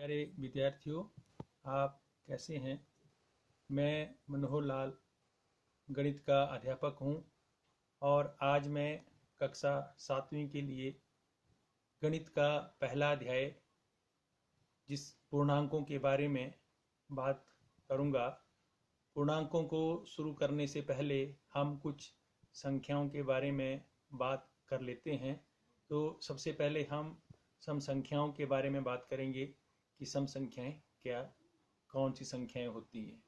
प्यारे विद्यार्थियों, आप कैसे हैं। मैं मनोहर लाल गणित का अध्यापक हूं और आज मैं कक्षा 7वीं के लिए गणित का पहला अध्याय जिस पूर्णांकों के बारे में बात करूंगा। पूर्णांकों को शुरू करने से पहले हम कुछ संख्याओं के बारे में बात कर लेते हैं। तो सबसे पहले हम सम संख्याओं के बारे में बात करेंगे कि सम संख्याएं क्या, कौन सी संख्याएं होती हैं।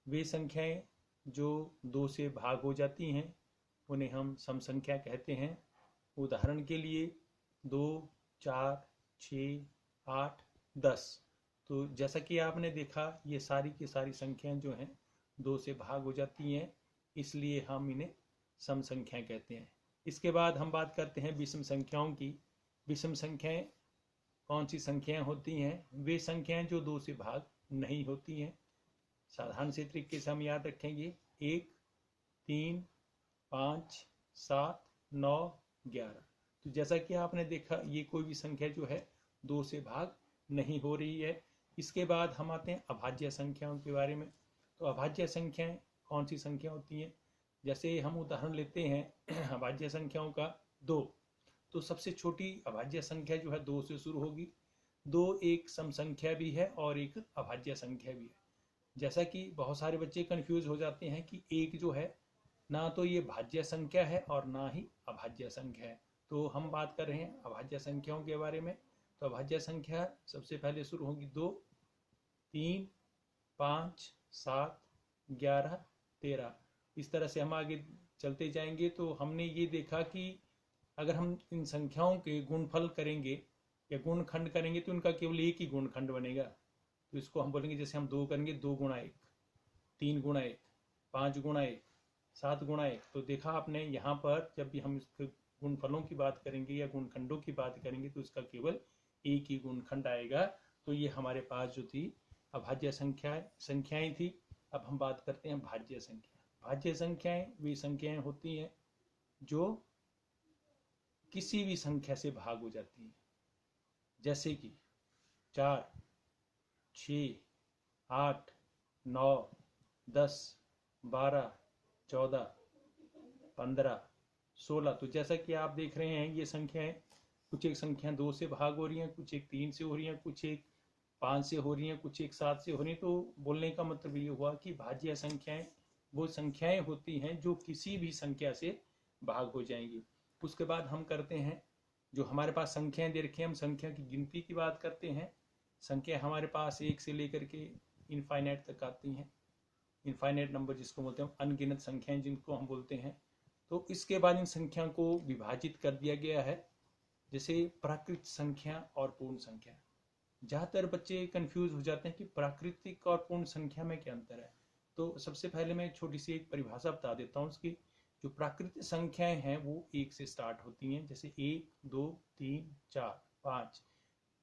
वे संख्याएं जो दो से भाग हो जाती हैं उन्हें हम सम संख्या कहते हैं। उदाहरण के लिए 2, 4, 6, 8, 10। तो जैसा कि आपने देखा, ये सारी की सारी संख्याएं जो हैं दो से भाग हो जाती हैं, इसलिए हम इन्हें सम संख्याएं कहते हैं। इसके बाद हम बात करते हैं विषम संख्याओं की। विषम संख्याएं कौन सी संख्याएं होती हैं? वे संख्याएं जो दो से भाग नहीं होती हैं। साधारण से तरीके से हम याद रखेंगे 1, 3, 5, 7, 9, 11। तो जैसा कि आपने देखा, ये कोई भी संख्या जो है दो से भाग नहीं हो रही है। इसके बाद हम आते हैं अभाज्य संख्याओं के बारे में। तो अभाज्य संख्याएं कौन सी संख्या होती हैं? जैसे हम उदाहरण लेते हैं अभाज्य संख्याओं का 2। तो सबसे छोटी अभाज्य संख्या जो है 2 से शुरू होगी। 2 एक सम संख्या भी है और एक अभाज्य संख्या भी है। जैसा कि बहुत सारे बच्चे कंफ्यूज हो जाते हैं कि एक जो है ना तो ये भाज्य संख्या है और ना ही अभाज्य संख्या है। तो हम बात कर रहे हैं अभाज्य संख्याओं के बारे में। तो अभाज्य संख्या सबसे पहले शुरू होगी 2, 3, 5, 7, 11, 13। इस तरह से हम आगे चलते जाएंगे। तो हमने ये देखा कि अगर हम इन संख्याओं के गुणफल करेंगे या गुणखंड करेंगे तो इनका केवल एक ही गुणखंड बनेगा। तो इसको हम बोलेंगे, जैसे हम 2 करेंगे 2 गुणा 1, 3 गुणा 1, 5 गुणा 1, 7 गुणा 1। तो देखा आपने, यहाँ पर जब भी हम इसके गुणफलों की बात करेंगे या गुणखंडों की बात करेंगे तो इसका केवल एक ही गुणखंड आएगा। तो ये हमारे पास जो थी अभाज्य संख्याएं थी। अब हम बात करते हैं भाज्य संख्या। भाज्य संख्याएं वे संख्याएं होती हैं जो किसी भी संख्या से भाग हो जाती हैं। जैसे कि 4, 6, 8, 9, 10, 12, 14, 15, 16। तो जैसा कि आप देख रहे हैं, ये संख्याएं कुछ एक संख्याएं 2 से भाग हो रही हैं, कुछ एक 3 से हो रही हैं, कुछ एक 5 से हो रही हैं, कुछ एक 7 से हो रही हैं। तो बोलने का मतलब ये हुआ कि भाज्य संख्याएं वो संख्याएं होती हैं जो किसी भी संख्या से भाग हो जाएंगी। उसके बाद हम करते हैं, जो हमारे पास संख्याएं दे रखी हैं, हम संख्या की गिनती की बात करते हैं। संख्या हमारे पास 1 से लेकर के इनफाइनाइट तक आती हैं। इनफाइनाइट नंबर जिसको बोलते हैं, अनगिनत संख्याएं जिनको हम बोलते हैं। तो इसके बाद इन संख्या को विभाजित कर दिया गया है, जैसे प्राकृत संख्या और पूर्ण संख्या। ज़्यादातर बच्चे कंफ्यूज हो जाते हैं कि प्राकृतिक और पूर्ण संख्या में क्या अंतर है। तो सबसे पहले मैं छोटी सी एक परिभाषा बता देता हूँ उसकी। जो प्राकृतिक संख्याएं हैं वो 1 से स्टार्ट होती हैं, जैसे 1, 2, 3, 4, 5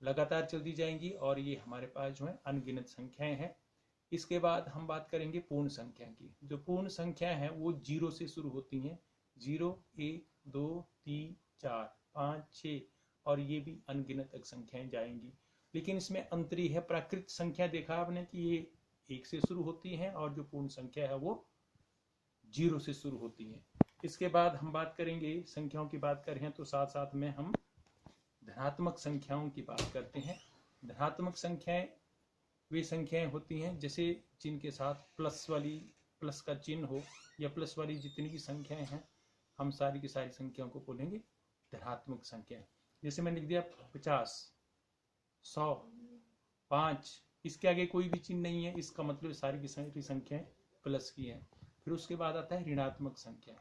लगातार चलती जाएंगी, और ये हमारे पास जो है अनगिनत संख्याएं हैं। इसके बाद हम बात करेंगे पूर्ण संख्या की। जो पूर्ण संख्या है वो 0 से शुरू होती हैं। 0, 1, 2, 3, 4, 5, 6, और ये भी अनगिनत तक संख्याएं जाएंगी। लेकिन इसमें अंतर है, प्राकृत संख्या देखा आपने कि ये 1 से शुरू होती हैं और जो पूर्ण संख्या है वो 0 से शुरू होती है। इसके बाद हम बात करेंगे, संख्याओं की बात कर रहे हैं तो साथ साथ में हम धनात्मक संख्याओं की बात करते हैं। धनात्मक संख्याएं वे संख्याएं होती हैं जैसे जिनके साथ प्लस का चिन्ह हो, या प्लस वाली जितनी भी संख्याएं हैं, हम सारी की सारी संख्याओं को बोलेंगे धनात्मक संख्या। जैसे मैंने लिख दिया 50, 100, 5, इसके आगे कोई भी चिन्ह नहीं है, इसका मतलब सारी की सारी संख्याएं प्लस की हैं। फिर उसके बाद आता है ऋणात्मक संख्या।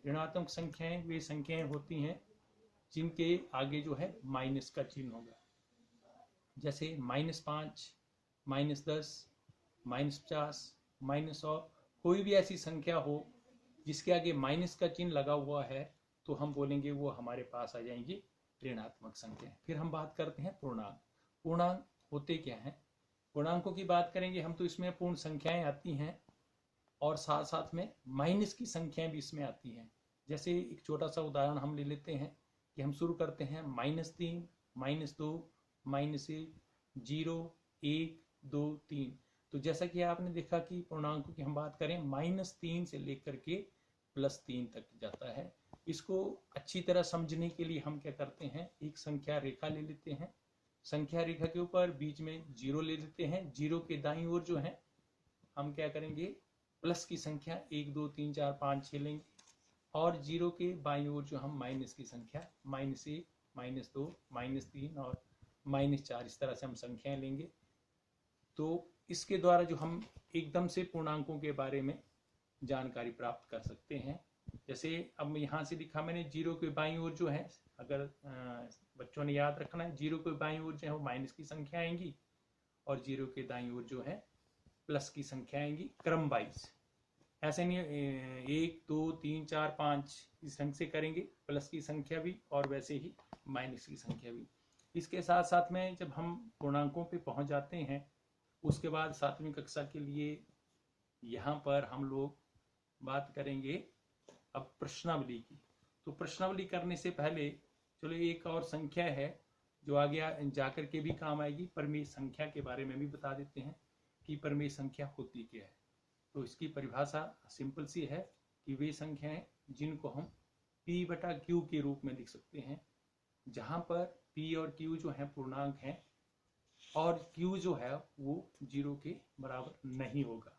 ऋणात्मक संख्याएं वे संख्याएं होती हैं जिनके आगे जो है माइनस का चिन्ह होगा, जैसे -5, -10, -50, -100। कोई भी ऐसी संख्या हो जिसके आगे माइनस का चिन्ह लगा हुआ है तो हम बोलेंगे वो हमारे पास आ जाएंगी ऋणात्मक संख्या। फिर हम बात करते हैं पूर्णांक। पूर्णांक होते क्या हैं? पूर्णांकों की बात करेंगे हम तो इसमें पूर्ण संख्याएं आती हैं और साथ साथ में माइनस की संख्याएं भी इसमें आती हैं। जैसे एक छोटा सा उदाहरण हम ले लेते हैं कि हम शुरू करते हैं -3, -2, -1, 0, 1, 2, 3। तो जैसा कि आपने देखा कि पूर्णांकों की हम बात करें -3 से लेकर के +3 तक जाता है। इसको अच्छी तरह समझने के लिए हम क्या करते हैं, एक संख्या रेखा ले लेते हैं। संख्या रेखा के ऊपर बीच में 0 ले लेते हैं। 0 के दाईं ओर जो है हम क्या करेंगे, प्लस की संख्या 1, 2, 3, 4, 5, 6 लेंगे। और 0 के बाईं ओर जो हम माइनस की संख्या -1, -2, -3 और -4 इस तरह से हम संख्याएं लेंगे। तो इसके द्वारा जो हम एकदम से पूर्णांकों के बारे में जानकारी प्राप्त कर सकते हैं। जैसे अब यहाँ से लिखा मैंने, 0 के बाईं ओर जो है, अगर बच्चों ने याद रखना है, 0 के बाईं ओर जो है वो माइनस की संख्या आएंगी और 0 के दाईं ओर जो है प्लस की संख्या आएंगी, क्रम वाइज। ऐसे नहीं 1, 2, 3, 4, 5 इस ढंग से करेंगे, प्लस की संख्या भी और वैसे ही माइनस की संख्या भी। इसके साथ साथ में जब हम पूर्णांकों पे पहुंच जाते हैं, उसके बाद 7वीं कक्षा के लिए यहाँ पर हम लोग बात करेंगे अब प्रश्नावली की। तो प्रश्नावली करने से पहले चलो एक और संख्या है जो आगे जाकर के भी काम आएगी, परिमेय संख्या के बारे में भी बता देते हैं कि परिमेय संख्या होती क्या है। तो इसकी परिभाषा सिंपल सी है कि वे संख्याएं जिनको हम P/Q के रूप में लिख सकते हैं, जहां पर P और Q जो है पूर्णांक हैं और Q जो है वो 0 के बराबर नहीं होगा।